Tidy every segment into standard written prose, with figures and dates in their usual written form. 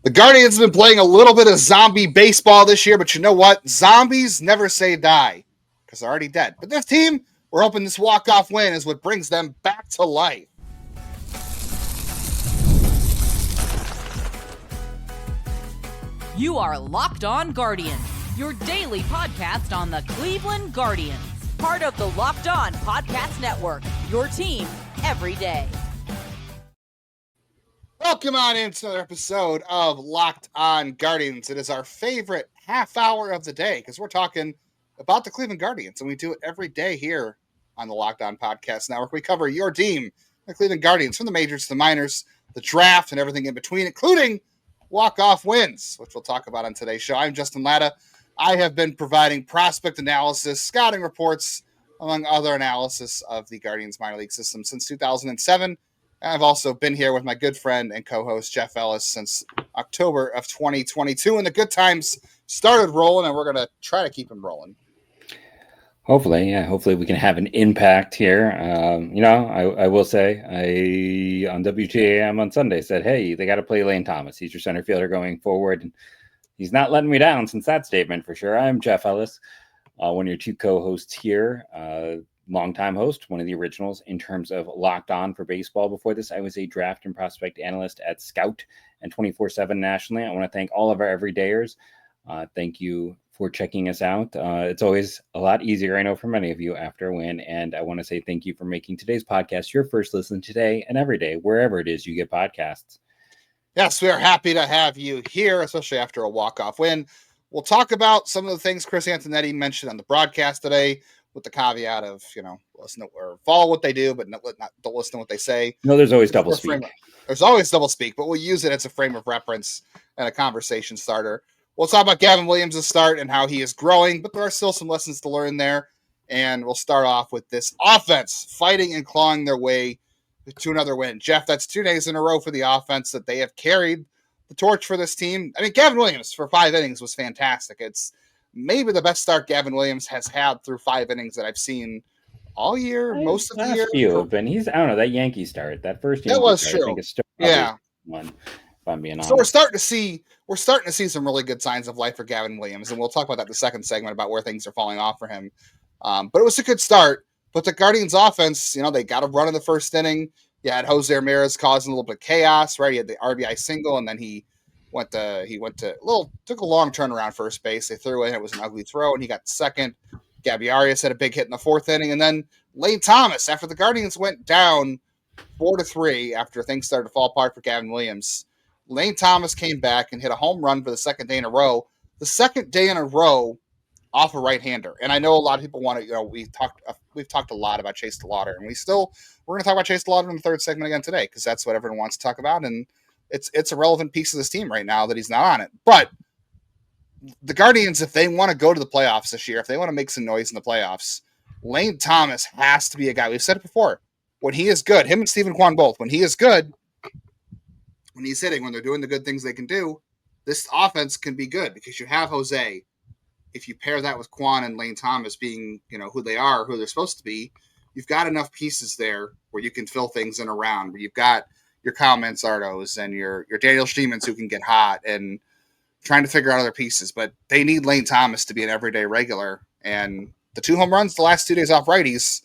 The Guardians have been playing a little bit of zombie baseball this year, but you know what? Zombies never say die because they're already dead. But this team, we're hoping this walk-off win is what brings them back to life. You are Locked On Guardians, your daily podcast on the Cleveland Guardians. Part of the Locked On Podcast Network, your team every day. Welcome on into another episode of Locked On Guardians. It is our favorite half hour of the day because we're talking about the Cleveland Guardians, and we do it every day here on the Locked On Podcast Network. We cover your team, the Cleveland Guardians, from the majors to the minors, the draft, and everything in between, including walk-off wins, which we'll talk about on today's show. I'm Justin Lada. I have been providing prospect analysis, scouting reports, among other analysis of the Guardians minor league system since 2007. I've also been here with my good friend and co-host Jeff Ellis since October of 2022, and the good times started rolling, and we're going to try to keep them rolling. Hopefully we can have an impact here. I will say, I on WTAM on Sunday said, hey, they got to play Lane Thomas. He's your center fielder going forward, and he's not letting me down since that statement for sure. I'm Jeff Ellis, one of your two co-hosts here. Longtime host, one of the originals in terms of Locked On for baseball. Before this, I was a draft and prospect analyst at Scout and 24/7 nationally. I want to thank all of our everydayers. Thank you for checking us out. It's always a lot easier, I know, for many of you after a win. And I want to say thank you for making today's podcast your first listen today and every day, wherever it is you get podcasts. Yes, we are happy to have you here, especially after a walk-off win. We'll talk about some of the things Chris Antonetti mentioned on the broadcast today, with the caveat of, listen to, or follow what they do, but don't listen to what they say. No, there's always double speak. There's always double speak, but we'll use it as a frame of reference and a conversation starter. We'll talk about Gavin Williams' start and how he is growing, but there are still some lessons to learn there. And we'll start off with this offense fighting and clawing their way to another win. Jeff, that's 2 days in a row for the offense that they have carried the torch for this team. I mean, Gavin Williams for 5 innings was fantastic. It's maybe the best start Gavin Williams has had through 5 innings that I've seen all year, most of the year. Few have been. I don't know, that Yankee start, that first Yankee that was start, true. I think it's still one, if I'm being honest. So we're starting to see some really good signs of life for Gavin Williams, and we'll talk about that in the second segment about where things are falling off for him. But it was a good start. But the Guardians offense, they got a run in the first inning. You had Jose Ramirez causing a little bit of chaos, right? He had the RBI single, and then he took a long turnaround first base. They threw in, it was an ugly throw, and he got second. Gabby Arias had a big hit in the 4th inning, and then Lane Thomas, after the Guardians went down 4-3 after things started to fall apart for Gavin Williams, Lane Thomas came back and hit a home run for the second day in a row. The second day in a row off a right-hander. And I know a lot of people want to, we've talked a lot about Chase DeLauter, and we're going to talk about Chase DeLauter in the third segment again today, because that's what everyone wants to talk about. And it's a relevant piece of this team right now that he's not on it. But the Guardians, if they want to go to the playoffs this year, if they want to make some noise in the playoffs, Lane Thomas has to be a guy. We've said it before. When he is good, him and Stephen Kwan both, when he is good, when he's hitting, when they're doing the good things they can do, this offense can be good because you have Jose. If you pair that with Kwan and Lane Thomas being, who they are, who they're supposed to be, you've got enough pieces there where you can fill things in around, where you've got your Kyle Manzardos and your Daniel Steemans who can get hot and trying to figure out other pieces. But they need Lane Thomas to be an everyday regular. And the 2 home runs the last 2 days off righties,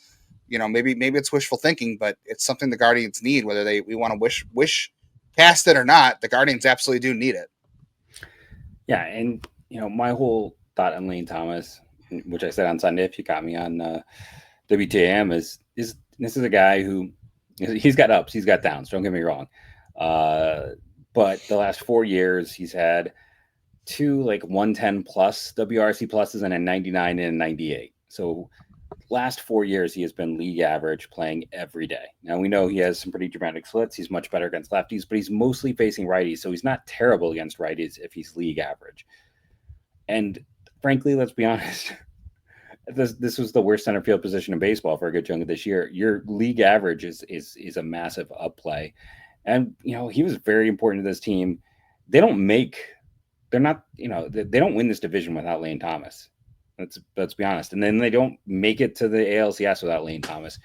maybe it's wishful thinking, but it's something the Guardians need, whether we want to wish past it or not. The Guardians absolutely do need it. Yeah, and my whole thought on Lane Thomas, which I said on Sunday, if you got me on WTAM, is this is a guy who he's got ups, he's got downs. Don't get me wrong, but the last 4 years he's had 2 110 plus WRC pluses and a 99 and a 98. So last 4 years he has been league average playing every day. Now we know he has some pretty dramatic splits. He's much better against lefties, but he's mostly facing righties, so he's not terrible against righties if he's league average. And frankly, let's be honest, this was the worst center field position in baseball for a good chunk of this year. Your league average is a massive up play. And he was very important to this team. They don't win this division without Lane Thomas. Let's be honest. And then they don't make it to the ALCS without Lane Thomas.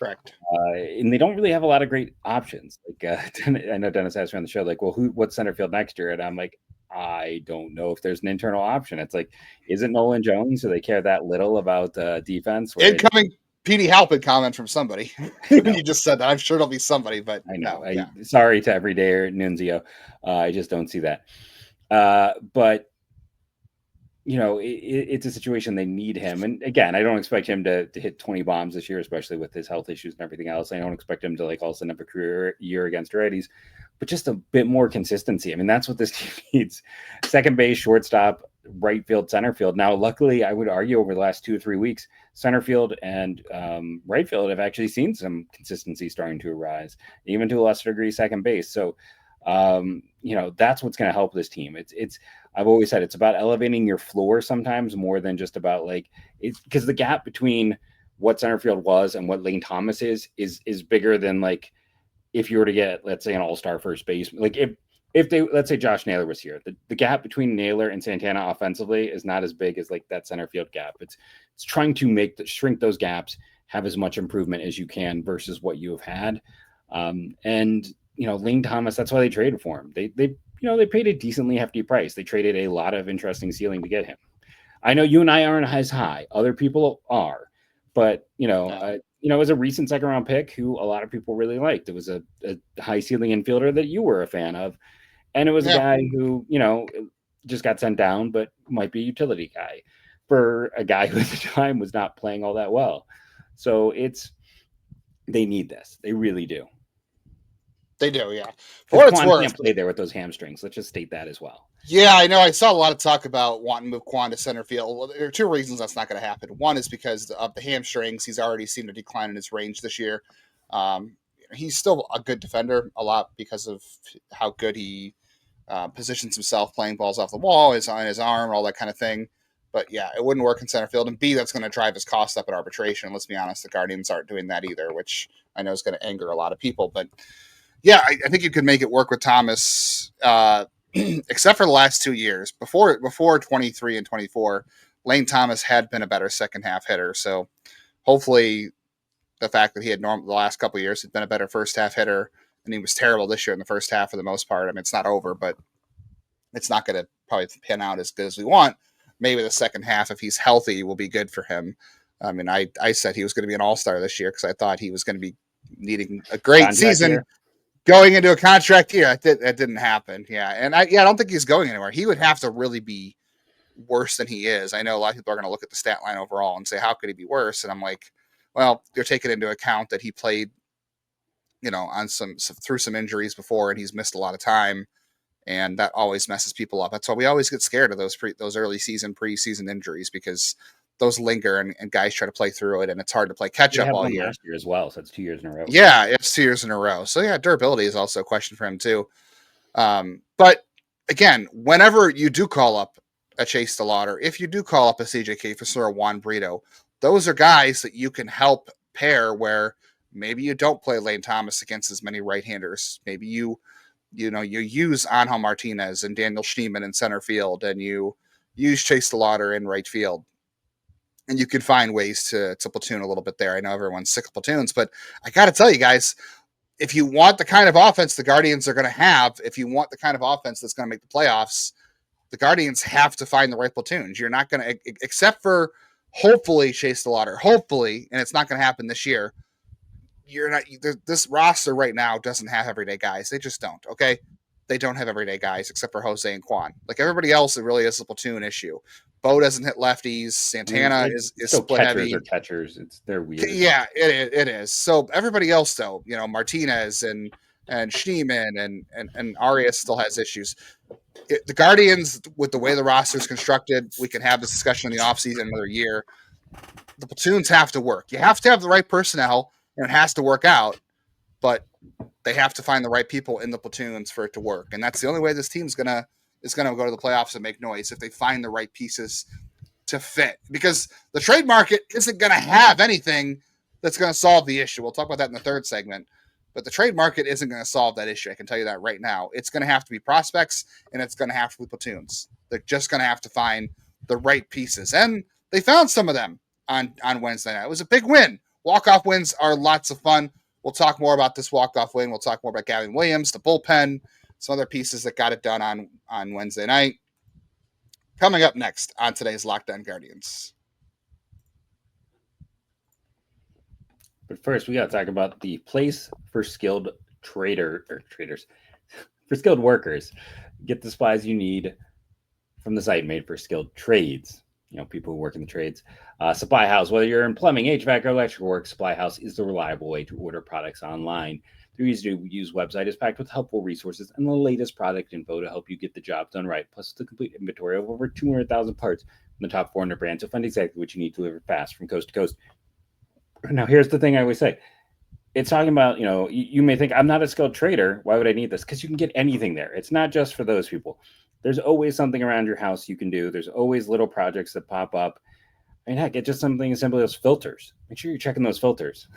Correct. And they don't really have a lot of great options. Like I know Dennis asked me on the show, like, well, what's center field next year? And I'm like, I don't know if there's an internal option. It's like, is it Nolan Jones? Do they care that little about defense? Incoming Petey Halpin comment from somebody. When you just said that, I'm sure it'll be somebody, but I know. No, sorry to Everyday or Nunzio. I just don't see that. But it's a situation they need him. And again, I don't expect him to hit 20 bombs this year, especially with his health issues and everything else. I don't expect him to like all of a sudden have a career year against righties, but just a bit more consistency. I mean, that's what this team needs. Second base, shortstop, right field, center field. Now, luckily, I would argue over the last 2 or 3 weeks, center field and right field have actually seen some consistency starting to arise, even to a lesser degree, second base. So, that's what's going to help this team. I've always said it's about elevating your floor sometimes more than just about it's because the gap between what center field was and what Lane Thomas is bigger than like if you were to get, let's say, an all-star first baseman. Like if they, let's say Josh Naylor was here, the gap between Naylor and Santana offensively is not as big as like that center field gap. It's trying to shrink those gaps, have as much improvement as you can versus what you have had. Lane Thomas, that's why they traded for him. They paid a decently hefty price. They traded a lot of interesting ceiling to get him. I know you and I aren't as high. Other people are. But, it was a recent second round pick who a lot of people really liked. It was a high ceiling infielder that you were a fan of. And it was a guy who, just got sent down, but might be a utility guy for a guy who at the time was not playing all that well. So they need this. They really do. They do, yeah. For what it's worth, can't play there with those hamstrings. Let's just state that as well. Yeah, I know. I saw a lot of talk about wanting to move Quan to center field. Well, there are two reasons that's not going to happen. One is because of the hamstrings. He's already seen a decline in his range this year. He's still a good defender, a lot because of how good he positions himself, playing balls off the wall, his arm, all that kind of thing. But yeah, it wouldn't work in center field. And B, that's going to drive his cost up at arbitration. Let's be honest, the Guardians aren't doing that either, which I know is going to anger a lot of people. But yeah, I think you could make it work with Thomas, except for the last 2 years. Before 23 and 24, Lane Thomas had been a better second half hitter. So hopefully the fact that he had the last couple of years had been a better first half hitter, and he was terrible this year in the first half for the most part. I mean, it's not over, but it's not going to probably pan out as good as we want. Maybe the second half, if he's healthy, will be good for him. I mean, I said he was going to be an all-star this year because I thought he was going to be needing a great season. Going into a contract year, that didn't happen. Yeah, and I don't think he's going anywhere. He would have to really be worse than he is. I know a lot of people are going to look at the stat line overall and say, how could he be worse? And I'm like, well, you're taking into account that he played, on through some injuries before, and he's missed a lot of time, and that always messes people up. That's why we always get scared of those early season, preseason injuries, because those linger and guys try to play through it, and it's hard to play catch up all year. Last year as well, so it's 2 years in a row. Yeah, it's 2 years in a row. So yeah, durability is also a question for him too. But again, whenever you do call up a Chase DeLauter, if you do call up a CJ Kiefer or a Juan Brito, those are guys that you can help pair where maybe you don't play Lane Thomas against as many right-handers. Maybe you use Angel Martinez and Daniel Schneemann in center field, and you use Chase DeLauter in right field. And you can find ways to platoon a little bit there. I know everyone's sick of platoons, but I got to tell you guys, if you want the kind of offense the Guardians are going to have, if you want the kind of offense that's going to make the playoffs, the Guardians have to find the right platoons. You're not going to, except for hopefully Chase DeLauter, hopefully, and it's not going to happen this year. This roster right now doesn't have everyday guys. They just don't. Okay. They don't have everyday guys except for Jose and Quan. Like everybody else, it really is a platoon issue. Bo doesn't hit lefties. Santana is split heavy. Catchers. They're weird. Yeah, it is. So everybody else, though, Martinez and Schneemann and Arias still has issues. The Guardians, with the way the roster is constructed, we can have this discussion in the offseason another year. The platoons have to work. You have to have the right personnel, and it has to work out. But they have to find the right people in the platoons for it to work, and that's the only way this team's gonna go to the playoffs and make noise, if they find the right pieces to fit. Because the trade market isn't going to have anything that's going to solve the issue. We'll talk about that in the third segment. But the trade market isn't going to solve that issue. I can tell you that right now. It's going to have to be prospects, and it's going to have to be platoons. They're just going to have to find the right pieces. And they found some of them on Wednesday night. It was a big win. Walk-off wins are lots of fun. We'll talk more about this walk-off win. We'll talk more about Gavin Williams, the bullpen, some other pieces that got it done on Wednesday night. Coming up next on today's Locked On Guardians. But first, we got to talk about the place for skilled traders, for skilled workers. Get the supplies you need from the site made for skilled trades. People who work in the trades. Supply House, whether you're in plumbing, HVAC, or electrical work, Supply House is the reliable way to order products online. Their easy-to-use website is packed with helpful resources and the latest product info to help you get the job done right, plus the complete inventory of over 200,000 parts from the top 400 brands to find exactly what you need delivered fast from coast to coast. Now, here's the thing I always say. It's talking about, you may think, I'm not a skilled trader. Why would I need this? Because you can get anything there. It's not just for those people. There's always something around your house you can do. There's always little projects that pop up. Heck, it's just something as simple as filters. Make sure you're checking those filters.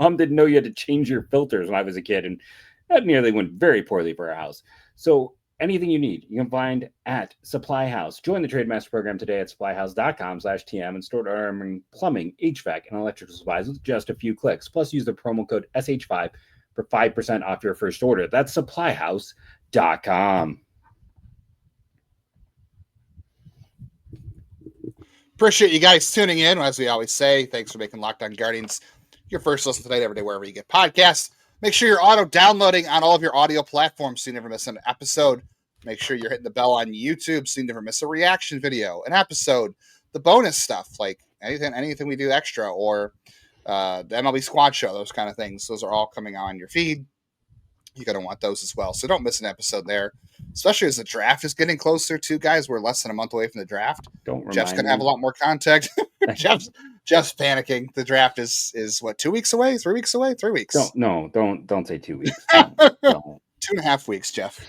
Mom didn't know you had to change your filters when I was a kid, and that nearly went very poorly for our house. So anything you need, you can find at Supply House. Join the Trade Master program today at supplyhouse.com/TM and start ordering plumbing, HVAC, and electrical supplies with just a few clicks. Plus, use the promo code SH5 for 5% off your first order. That's supplyhouse.com. Appreciate you guys tuning in. As we always say, thanks for making Locked On Guardians your first listen tonight every day wherever you get podcasts. Make sure you're auto-downloading on all of your audio platforms so you never miss an episode. Make sure you're hitting the bell on YouTube so you never miss a reaction video, an episode, the bonus stuff, like anything we do extra, or the MLB Squad Show, those kind of things. Those are all coming on your feed. You're going to want those as well. So don't miss an episode there, especially as the draft is getting closer too, guys. We're less than a month away from the draft. Jeff's going to have a lot more contact. Jeff's panicking. The draft is what, 2 weeks away? 3 weeks away? 3 weeks. Don't say 2 weeks. No. 2.5 weeks, Jeff.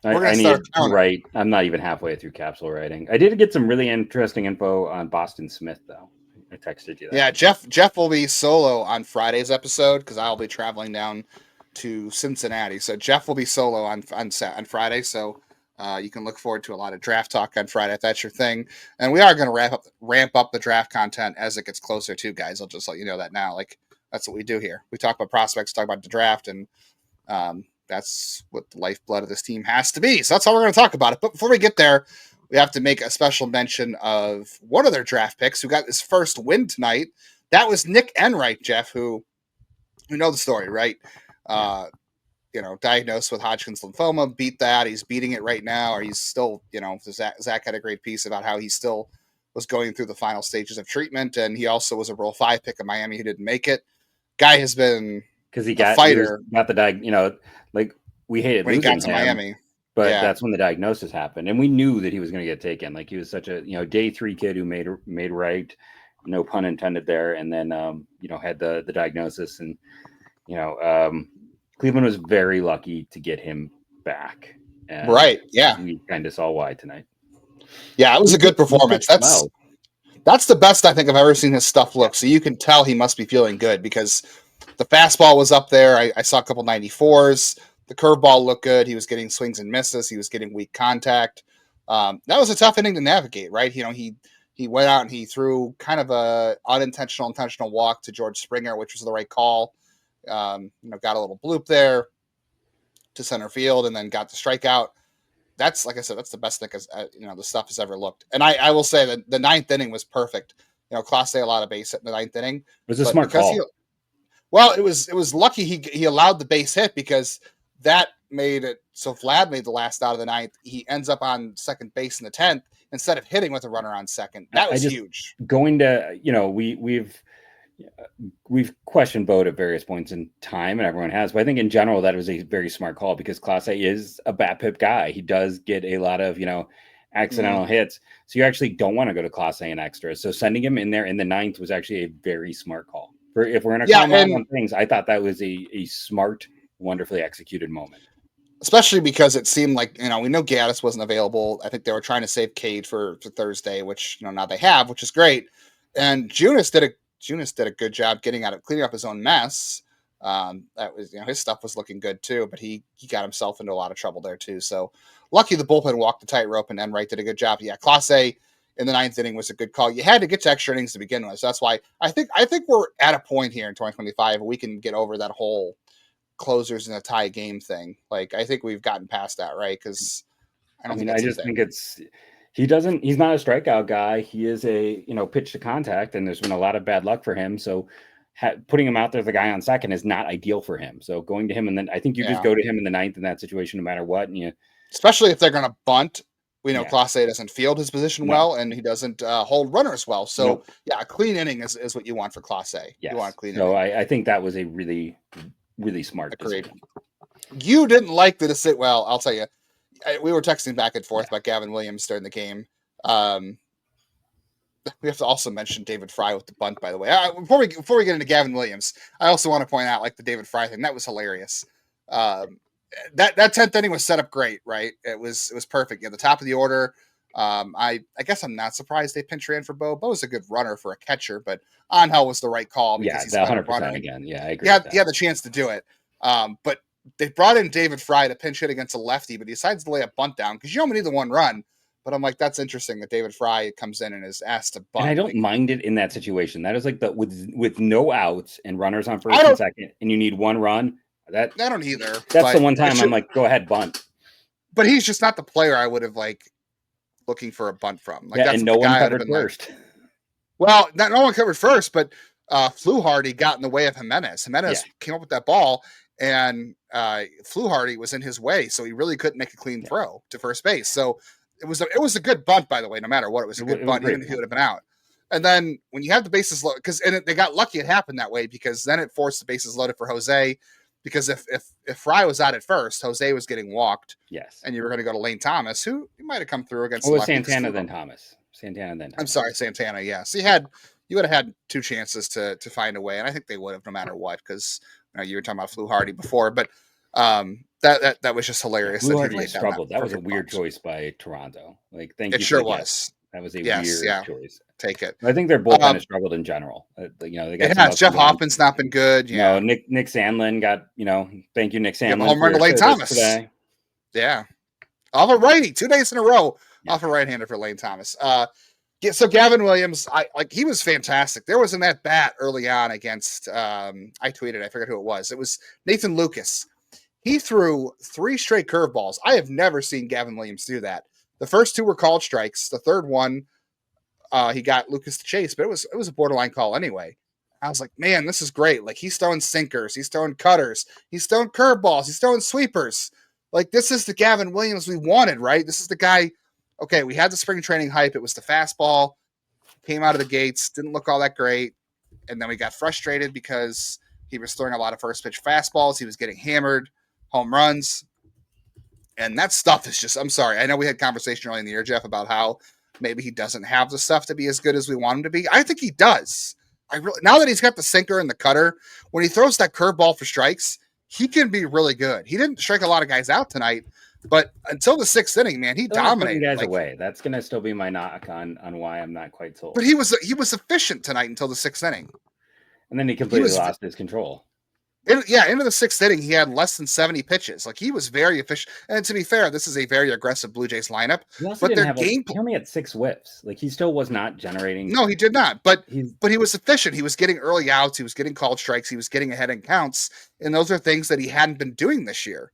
I need to write. I'm not even halfway through capsule writing. I did get some really interesting info on Boston Smith, though. I texted you that. Yeah, Jeff will be solo on Friday's episode because I'll be traveling down to Cincinnati. So Jeff will be solo on Friday. So you can look forward to a lot of draft talk on Friday if that's your thing. And we are going to ramp up the draft content as it gets closer too, guys. I'll just let you know that now. Like, that's what we do here. We talk about prospects, talk about the draft, and that's what the lifeblood of this team has to be. So that's how we're going to talk about it. But before we get there, we have to make a special mention of one of their draft picks who got his first win tonight. That was Nick Enright, Jeff, who know the story, right? Diagnosed with Hodgkin's lymphoma, beat that. He's beating it right now, or he's still, Zach had a great piece about how he still was going through the final stages of treatment. And he also was a Rule 5 pick of Miami who didn't make it. Guy has been because he got the like we hated when he got to him, Miami. But that's when the diagnosis happened. And we knew that he was going to get taken. Like, he was such a, day 3 kid who made right, no pun intended there. And then, had the diagnosis, and, Cleveland was very lucky to get him back. And right. Yeah. We kind of saw why tonight. Yeah. It was a good performance. That's the best I think I've ever seen his stuff look. So you can tell he must be feeling good because the fastball was up there. I saw a couple 94s. The curveball looked good. He was getting swings and misses. He was getting weak contact. That was a tough inning to navigate, right? He went out and he threw kind of a intentional walk to George Springer, which was the right call. Got a little bloop there to center field and then got the strikeout. That's, like I said, that's the best thing the stuff has ever looked. And I will say that the 9th inning was perfect. Class A, a lot of base hit in the 9th inning. It was a smart call. It was lucky he allowed the base hit because that made it so Vlad made the last out of the 9th. He ends up on second base in the 10th instead of hitting with a runner on second. That was huge. Going to, we've questioned Boat at various points in time, and everyone has, but I think in general that was a very smart call because Class A is a BAPIP guy. He does get a lot of, accidental hits. So you actually don't want to go to Class A and extras. So sending him in there in the 9th was actually a very smart call. If we're going to comment on things, I thought that was a smart, wonderfully executed moment. Especially because it seemed like, we know Gaddis wasn't available. I think they were trying to save Cade for Thursday, which, now they have, which is great. And Junis did a good job cleaning up his own mess. That was, his stuff was looking good too, but he got himself into a lot of trouble there too. So lucky the bullpen walked the tightrope and Enright did a good job. Yeah, Class A, in the 9th inning was a good call. You had to get to extra innings to begin with. So that's why I think we're at a point here in 2025 where we can get over that whole closers in a tie game thing. Like, I think we've gotten past that, right? Because I just think he's not a strikeout guy. He is a, pitch to contact, and there's been a lot of bad luck for him. So putting him out there as the guy on second is not ideal for him. So going to him, and then I think you just go to him in the 9th in that situation, no matter what. And especially if they're going to bunt. We know Clase doesn't field his position well, and he doesn't hold runners well. So, a clean inning is what you want for Clase. Yes. You want a clean inning. So I think that was a really, really smart decision. You didn't like the decision. Well, I'll tell you. We were texting back and forth about Gavin Williams during the game. We have to also mention David Fry with the bunt, by the way. Before we get into Gavin Williams, I also want to point out, like, the David Fry thing. That was hilarious. That 10th inning was set up great, right? It was perfect. At the top of the order, I guess I'm not surprised they pinch ran for Bo. Bo's a good runner for a catcher, but Angel was the right call because he's 100% again. Yeah, I agree. He had the chance to do it, but they brought in David Fry to pinch hit against a lefty, but he decides to lay a bunt down because you only need the one run. But I'm like, that's interesting that David Fry comes in and is asked to bunt. And I don't mind it in that situation. That is like with no outs and runners on first and second, and you need one run. I don't either. That's the one time I'm like, go ahead, bunt. But he's just not the player I would have looking for a bunt from. Like, that's and no one covered first. Well, no one covered first, but Fluharty got in the way of Jimenez. Jimenez came up with that ball, and Fluharty was in his way, so he really couldn't make a clean throw to first base. So it was a good bunt, by the way. No matter what, it was a good bunt, even if he would have been out. And then when you have the bases loaded, they got lucky it happened that way because then it forced the bases loaded for Jose. Because if Fry was out at first, Jose was getting walked. Yes. And you were going to go to Lane Thomas, who might have come through against. Well, Santana then Thomas. I'm sorry, Santana. Yeah. So you would have had two chances to find a way, and I think they would have no matter what. Because you were talking about Fluharty before, but that was just hilarious. Fluharty struggled. That was a weird choice by Toronto. Like, thank you. It sure was. That was a weird choice. Take it. I think they're both kind of struggled in general. They got Jeff Hoffman's not been good. Nick Sandlin got, thank you, Nick Sandlin. Home run to Lane Thomas today. Yeah. Off a righty, 2 days in a row. Off a right-hander for Lane Thomas. So Gavin Williams, he was fantastic. There was in that bat early on against, I tweeted, I forget who it was. It was Nathan Lucas. He threw 3 straight curveballs. I have never seen Gavin Williams do that. The first 2 were called strikes. The third one, he got Lucas to chase, but it was a borderline call anyway. I was like, man, this is great. Like, he's throwing sinkers, he's throwing cutters, he's throwing curveballs, he's throwing sweepers. Like, this is the Gavin Williams we wanted, right? This is the guy. Okay, we had the spring training hype. It was the fastball, came out of the gates, didn't look all that great, and then we got frustrated because he was throwing a lot of first pitch fastballs. He was getting hammered, home runs. And that stuff is just, I'm sorry. I know we had conversation early in the year, Jeff, about how maybe he doesn't have the stuff to be as good as we want him to be. I think he does. Now that he's got the sinker and the cutter, when he throws that curveball for strikes, he can be really good. He didn't strike a lot of guys out tonight, but until the 6th inning, man, he dominated. Guys away. That's going to still be my knock on why I'm not quite sold. But he was efficient tonight until the 6th inning. And then he completely lost his control. Into the 6th inning, he had less than 70 pitches. Like, he was very efficient. And to be fair, this is a very aggressive Blue Jays lineup. But their game, he only had 6 whiffs. Like, he still was not generating. No, he did not. But he was efficient. He was getting early outs. He was getting called strikes. He was getting ahead in counts. And those are things that he hadn't been doing this year.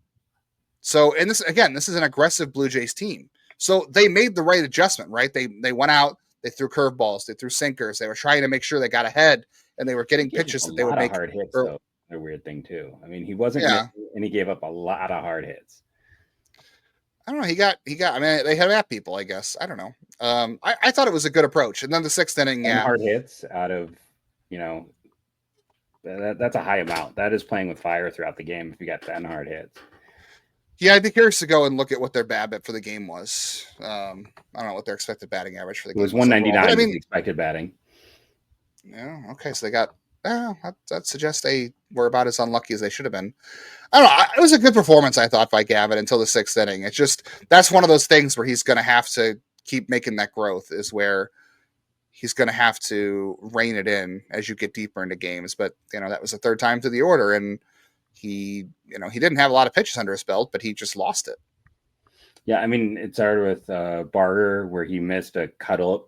So, and this is an aggressive Blue Jays team. So they made the right adjustment, right? They went out. They threw curveballs. They threw sinkers. They were trying to make sure they got ahead, and they were getting pitches that they would make. Hard hits, though. A weird thing too. I mean, he wasn't missing, and he gave up a lot of hard hits. I don't know. He got. I mean, they have at people, I guess. I don't know. I thought it was a good approach. And then the 6th inning, hard hits out of, that's a high amount. That is playing with fire throughout the game. If you got 10 hard hits. Yeah, I'd be curious to go and look at what their BABIP for the game was. I don't know what their expected batting average for the game was. It was 199. I mean, expected batting. Yeah. Okay. So they got. That suggests they were about as unlucky as they should have been. I don't know. It was a good performance, I thought, by Gavin until the 6th inning. It's just, that's one of those things where he's going to have to keep making that growth, is where he's going to have to rein it in as you get deeper into games. But, that was the 3rd time through the order, and he didn't have a lot of pitches under his belt, but he just lost it. Yeah, I mean, it started with Barger where he missed a cuddle.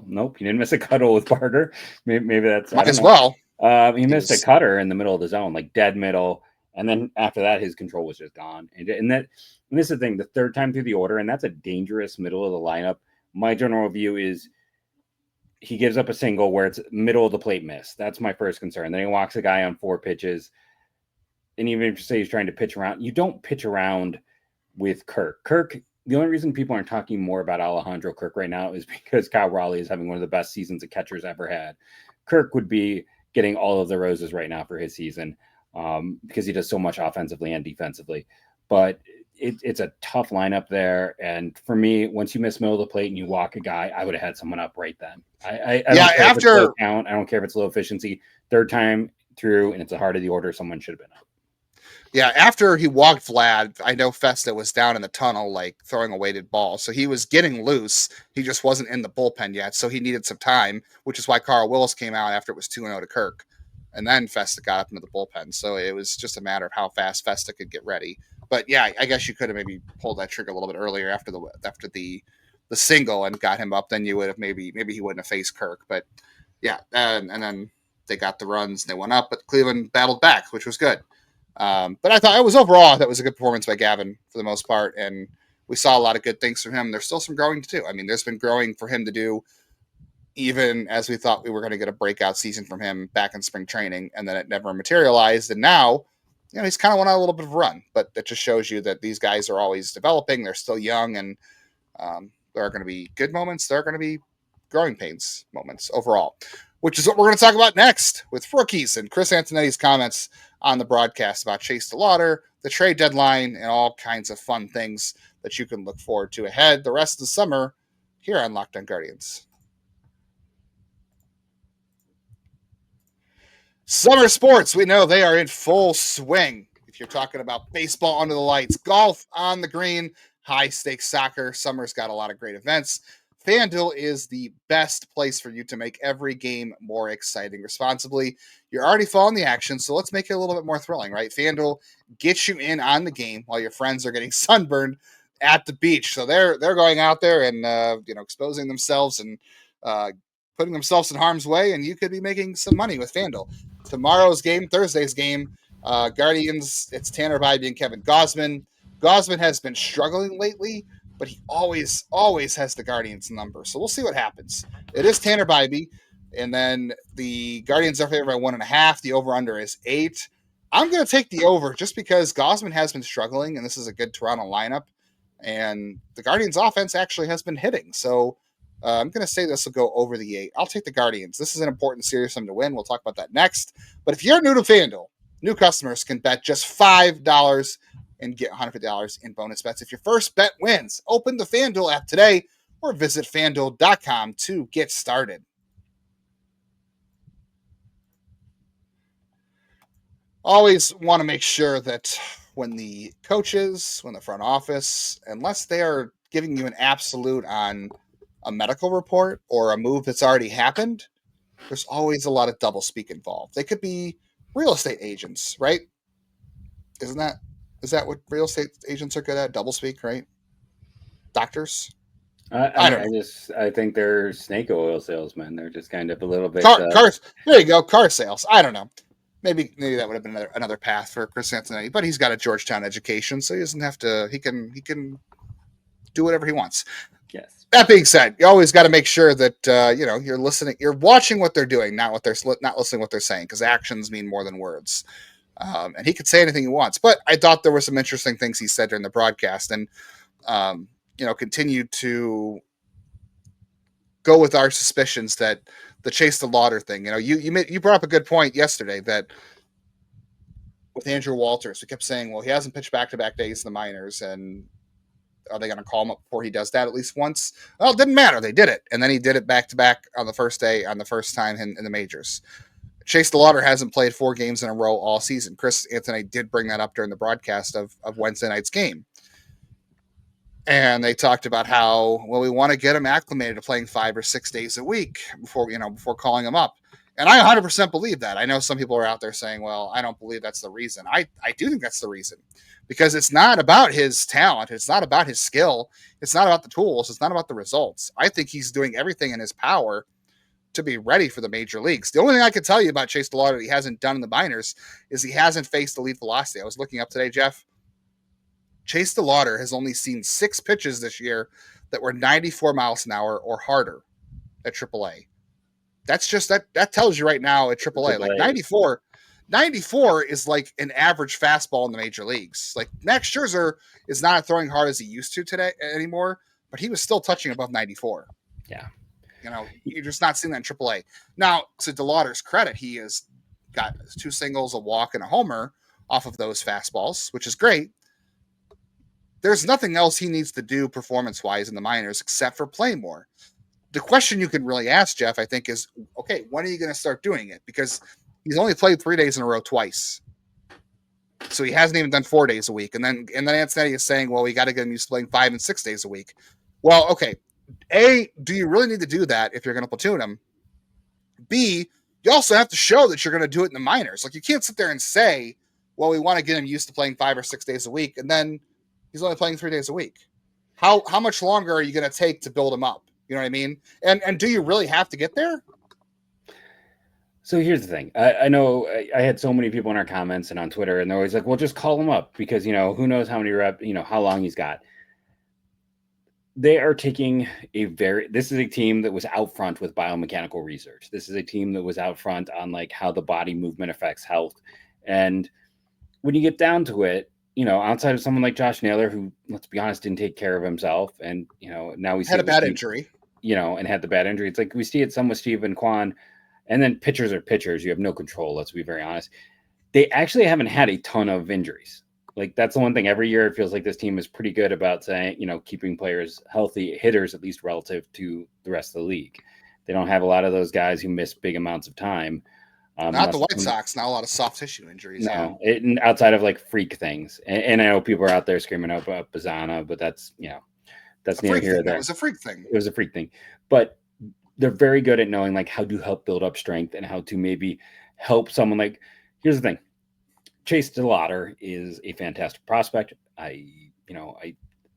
Nope, he didn't miss a cuddle with Barger. Maybe that's, I Might don't as know. well. He missed a cutter in the middle of the zone, like dead middle. And then after that, his control was just gone. And this is the thing, the third time through the order, and that's a dangerous middle of the lineup. My general view is he gives up a single where it's middle of the plate miss. That's my first concern. Then he walks a guy on 4 pitches. And even if you say he's trying to pitch around, you don't pitch around with Kirk. The only reason people aren't talking more about Alejandro Kirk right now is because Kyle Raleigh is having one of the best seasons a catcher's ever had. Kirk would be getting all of the roses right now for his season because he does so much offensively and defensively. But it's a tough lineup there. And for me, once you miss middle of the plate and you walk a guy, I would have had someone up right then. I don't care if it's low count. I don't care if it's low efficiency. Third time through and it's the heart of the order, someone should have been up. Yeah, after he walked Vlad, I know Festa was down in the tunnel, like throwing a weighted ball. So he was getting loose. He just wasn't in the bullpen yet. So he needed some time, which is why Carl Willis came out after it was 2-0 to Kirk. And then Festa got up into the bullpen. So it was just a matter of how fast Festa could get ready. But yeah, I guess you could have maybe pulled that trigger a little bit earlier after the single and got him up. Then you would have maybe he wouldn't have faced Kirk. But yeah, and then they got the runs and they went up, but Cleveland battled back, which was good. But I thought that was a good performance by Gavin for the most part. And we saw a lot of good things from him. There's still some growing to do. I mean, there's been growing for him to do, even as we thought we were going to get a breakout season from him back in spring training, and then it never materialized. And now, he's kind of went on a little bit of a run, but that just shows you that these guys are always developing. They're still young, and there are going to be good moments. There are going to be growing pains moments overall, which is what we're going to talk about next with rookies and Chris Antonetti's comments on the broadcast about Chase DeLauter, the trade deadline, and all kinds of fun things that you can look forward to ahead the rest of the summer here on Locked On Guardians. Summer sports, we know they are in full swing. If you're talking about baseball under the lights, golf on the green, high-stakes soccer, summer's got a lot of great events. FanDuel is the best place for you to make every game more exciting responsibly. You're already following the action, so let's make it a little bit more thrilling, right? FanDuel gets you in on the game while your friends are getting sunburned at the beach. So they're going out there and exposing themselves and putting themselves in harm's way, and you could be making some money with FanDuel. Tomorrow's game, Thursday's game, Guardians, it's Tanner Bybee and Kevin Gausman. Gausman has been struggling lately, but he always has the Guardians number. So we'll see what happens. It is Tanner Bybee, and then the Guardians are favored by 1.5. The over-under is 8. I'm going to take the over just because Gausman has been struggling, and this is a good Toronto lineup, and the Guardians' offense actually has been hitting. So I'm going to say this will go over the 8. I'll take the Guardians. This is an important series for them to win. We'll talk about that next. But if you're new to FanDuel, new customers can bet just $5 and get $150 in bonus bets. If your first bet wins, open the FanDuel app today or visit FanDuel.com to get started. Always want to make sure that when the coaches, when the front office, unless they are giving you an absolute on a medical report or a move that's already happened, there's always a lot of double speak involved. They could be real estate agents, right? Is that what real estate agents are good at? Double speak, right? Doctors? I don't know. I think they're snake oil salesmen. They're just kind of a little bit cars. There you go, car sales. I don't know. Maybe that would have been another path for Chris Antonetti, but he's got a Georgetown education, so he doesn't have to. He can do whatever he wants. Yes. That being said, you always got to make sure that you're listening, you're watching what they're doing, not listening what they're saying, because actions mean more than words. And he could say anything he wants, but I thought there were some interesting things he said during the broadcast, and continued to go with our suspicions that the Chase DeLauter thing. You brought up a good point yesterday that with Andrew Walters, we kept saying, well, he hasn't pitched back-to-back days in the minors, and are they going to call him up before he does that at least once? Well, it didn't matter. They did it. And then he did it back-to-back on the first day, on the first time in the majors. Chase DeLauter hasn't played 4 games in a row all season. Chris Anthony did bring that up during the broadcast of Wednesday night's game. And they talked about how, well, we want to get him acclimated to playing 5 or 6 days a week before calling him up. And I 100% believe that. I know some people are out there saying, well, I don't believe that's the reason. I do think that's the reason, because it's not about his talent. It's not about his skill. It's not about the tools. It's not about the results. I think he's doing everything in his power to be ready for the major leagues. The only thing I can tell you about Chase DeLauter that he hasn't done in the minors is he hasn't faced elite velocity. I was looking up today, Jeff. Chase DeLauter has only seen 6 pitches this year that were 94 miles an hour or harder at AAA. That's just that tells you right now at AAA, like 94 is like an average fastball in the major leagues. Like Max Scherzer is not throwing hard as he used to today anymore, but he was still touching above 94. Yeah. You're just not seeing that in AAA. Now, to DeLauter's credit, he has got 2 singles, a walk, and a homer off of those fastballs, which is great. There's nothing else he needs to do performance-wise in the minors except for play more. The question you can really ask, Jeff, I think, is, okay, when are you going to start doing it? Because he's only played 3 days in a row twice. So he hasn't even done 4 days a week. And then Antonetti is saying, well, we got to get him used to playing 5 and 6 days a week. Well, okay. A, do you really need to do that if you're going to platoon him? B, you also have to show that you're going to do it in the minors. Like, you can't sit there and say, well, we want to get him used to playing 5 or 6 days a week, and then he's only playing 3 days a week. How much longer are you going to take to build him up? You know what I mean? And do you really have to get there? So here's the thing. I know I had so many people in our comments and on Twitter, and they're always like, well, just call him up because, who knows how many reps, how long he's got. They are taking this is a team that was out front with biomechanical research. This is a team that was out front on like how the body movement affects health. And when you get down to it, outside of someone like Josh Naylor, who, let's be honest, didn't take care of himself. And, now we had a bad injury, and had the bad injury. It's like we see it some with Stephen Kwan, and then pitchers are pitchers. You have no control. Let's be very honest. They actually haven't had a ton of injuries. Like, that's the one thing every year it feels like this team is pretty good about saying, keeping players healthy, hitters, at least relative to the rest of the league. They don't have a lot of those guys who miss big amounts of time. Not the White Sox, not a lot of soft tissue injuries. No, outside of like freak things. And I know people are out there screaming about Bazzana, but that's near here or there. It was a freak thing. It was a freak thing. But they're very good at knowing like how to help build up strength and how to maybe help someone. Like, here's the thing. Chase DeLauter is a fantastic prospect. I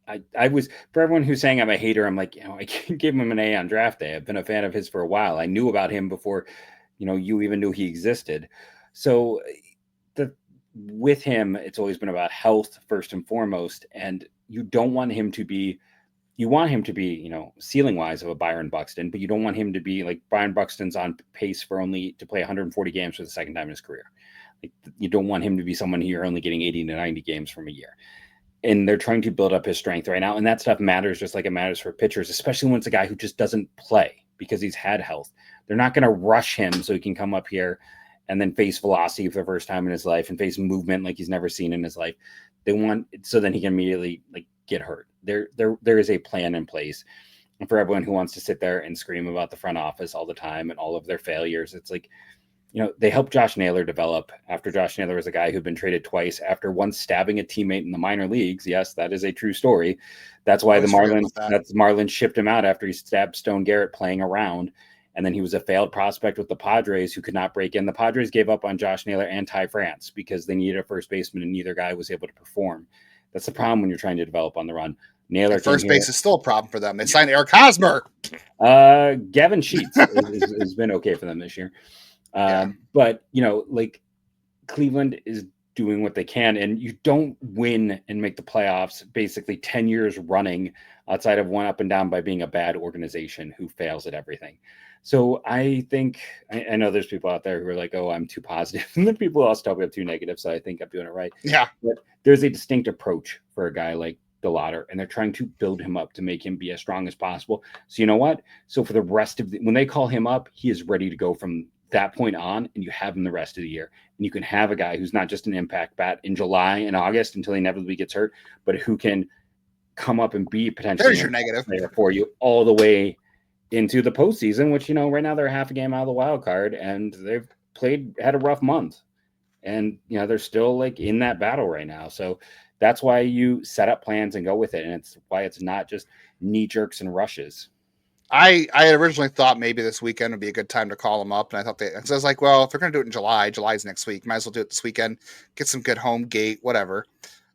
was, for everyone who's saying I'm a hater, I'm like, I gave him an A on draft day. I've been a fan of his for a while. I knew about him before, you even knew he existed. So with him, it's always been about health first and foremost. And you don't want him to be, ceiling wise of a Byron Buxton, but you don't want him to be like Byron Buxton's on pace for only to play 140 games for the second time in his career. Like, you don't want him to be someone who you're only getting 80 to 90 games from a year. And they're trying to build up his strength right now. And that stuff matters just like it matters for pitchers, especially when it's a guy who just doesn't play because he's had health. They're not going to rush him so he can come up here and then face velocity for the first time in his life and face movement like he's never seen in his life. They want so then he can immediately like get hurt. There is a plan in place. And for everyone who wants to sit there and scream about the front office all the time and all of their failures, it's like, they helped Josh Naylor develop after Josh Naylor was a guy who'd been traded twice after once stabbing a teammate in the minor leagues. Yes, that is a true story. That's why the Marlins shipped him out after he stabbed Stone Garrett playing around. And then he was a failed prospect with the Padres who could not break in. The Padres gave up on Josh Naylor and Ty France because they needed a first baseman and neither guy was able to perform. That's the problem when you're trying to develop on the run. Naylor first base is still a problem for them. They signed Eric Hosmer. Gavin Sheets has been okay for them this year. But, like Cleveland is doing what they can, and you don't win and make the playoffs basically 10 years running outside of one up and down by being a bad organization who fails at everything. So I think, I know there's people out there who are like, oh, I'm too positive. And then people also tell me I'm too negative. So I think I'm doing it right. Yeah. But there's a distinct approach for a guy like DeLauter, and they're trying to build him up to make him be as strong as possible. So you know what? So for the rest of when they call him up, he is ready to go from that point on, and you have him the rest of the year. And you can have a guy who's not just an impact bat in July and August until he inevitably gets hurt, but who can come up and be potentially there's your negative player for you all the way into the postseason, which, right now they're half a game out of the wild card and they've had a rough month. And, they're still like in that battle right now. So that's why you set up plans and go with it. And it's why it's not just knee jerks and rushes. I had originally thought maybe this weekend would be a good time to call them up, and I thought because I was like, well, if they're going to do it in July's next week, might as well do it this weekend, get some good home gate, whatever.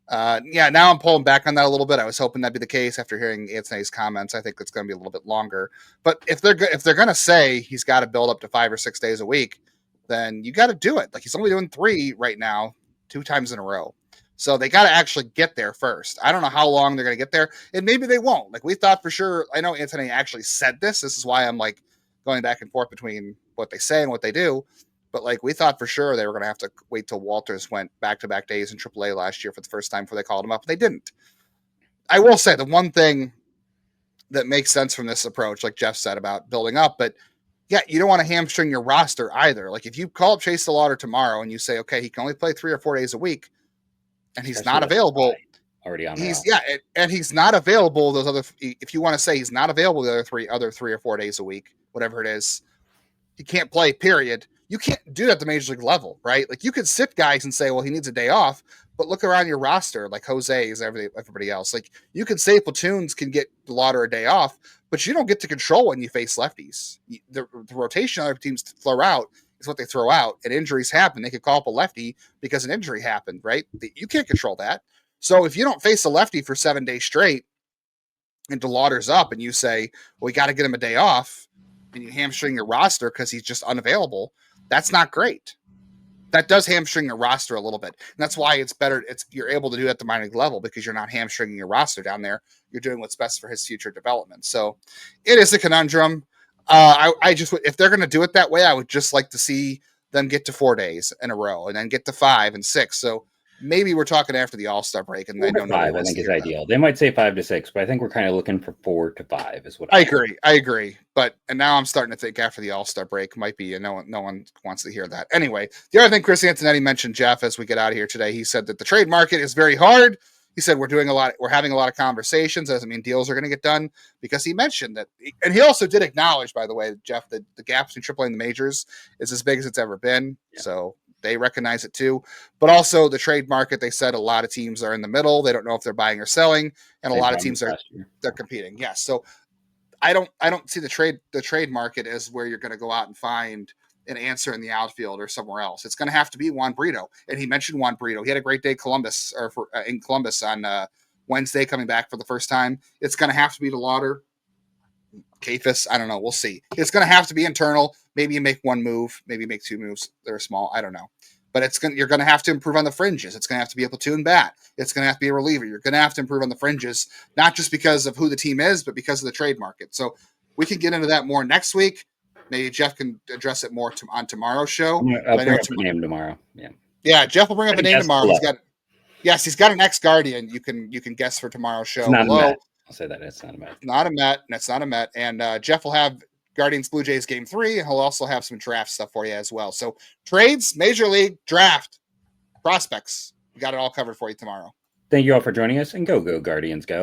Yeah, now I'm pulling back on that a little bit. I was hoping that'd be the case after hearing Anthony's comments. I think it's going to be a little bit longer. But if they're going to say he's got to build up to 5 or 6 days a week, then you got to do it. Like he's only doing 3 right now, 2 times in a row. So they got to actually get there first. I don't know how long they're going to get there, and maybe they won't. Like we thought for sure. I know Anthony actually said this. This is why I'm like going back and forth between what they say and what they do. But like we thought for sure they were going to have to wait till Walters went back-to-back days in AAA last year for the first time before they called him up. They didn't. I will say the one thing that makes sense from this approach, like Jeff said about building up, but yeah, you don't want to hamstring your roster either. Like if you call up Chase DeLauter tomorrow and you say, okay, he can only play 3 or 4 days a week, and he's not available. Already on. And he's not available those other. If you want to say he's not available the other 3 or 4 days a week, whatever it is, he can't play. Period. You can't do that at the major league level, right? Like you could sit guys and say, well, he needs a day off, but look around your roster, like Jose's, everybody else. Like you could say platoons can get DeLauter a day off, but you don't get to control when you face lefties. The rotation other teams throw out is what they throw out, and injuries happen. They could call up a lefty because an injury happened, right? You can't control that. So if you don't face a lefty for 7 days straight and DeLauter's up and you say, well, we got to get him a day off, and you hamstring your roster because he's just unavailable, that's not great. That does hamstring your roster a little bit. And that's why it's better. You're able to do it at the minor league level because you're not hamstringing your roster down there. You're doing what's best for his future development. So it is a conundrum. I just, if they're going to do it that way, I would just like to see them get to 4 days in a row and then get to 5 and 6. So maybe we're talking after the All-Star break, and I know 5, I think is ideal. They might say 5 to 6, but I think we're kind of looking for 4 to 5 is what I agree. But and now I'm starting to think after the All-Star break might be, and no one wants to hear that. Anyway, the other thing Chris Antonetti mentioned, Jeff, as we get out of here today, he said that the trade market is very hard. He said we're having a lot of conversations. Doesn't mean deals are going to get done, because he mentioned that, and he also did acknowledge, by the way, Jeff, that the gap between AAA and the majors is as big as it's ever been. Yeah. So they recognize it too, but also the trade market. They said a lot of teams are in the middle. They don't know if they're buying or selling, and a lot of teams they're competing. Yes, so I don't see the trade market as where you're going to go out and find an answer in the outfield or somewhere else. It's going to have to be Juan Brito, and he mentioned Juan Brito. He had a great day in Columbus on Wednesday, coming back for the first time. It's going to have to be DeLauter, Kafis. I don't know. We'll see. It's going to have to be internal. Maybe you make 1 move, maybe make 2 moves. They're small. I don't know. But you're going to have to improve on the fringes. It's going to have to be a platoon bat. It's going to have to be a reliever. You're going to have to improve on the fringes, not just because of who the team is, but because of the trade market. So we can get into that more next week. Maybe Jeff can address it more on tomorrow's show. I'll bring up a name tomorrow. Yeah, Jeff will bring up a name tomorrow. He's got an ex-Guardian. You can guess for tomorrow's show. It's not a Met. I'll say that it's not a Met. Not a Met. That's not a Met. And Jeff will have Guardians Blue Jays Game 3. And he'll also have some draft stuff for you as well. So trades, Major League, draft, prospects. We got it all covered for you tomorrow. Thank you all for joining us, and go Guardians, go.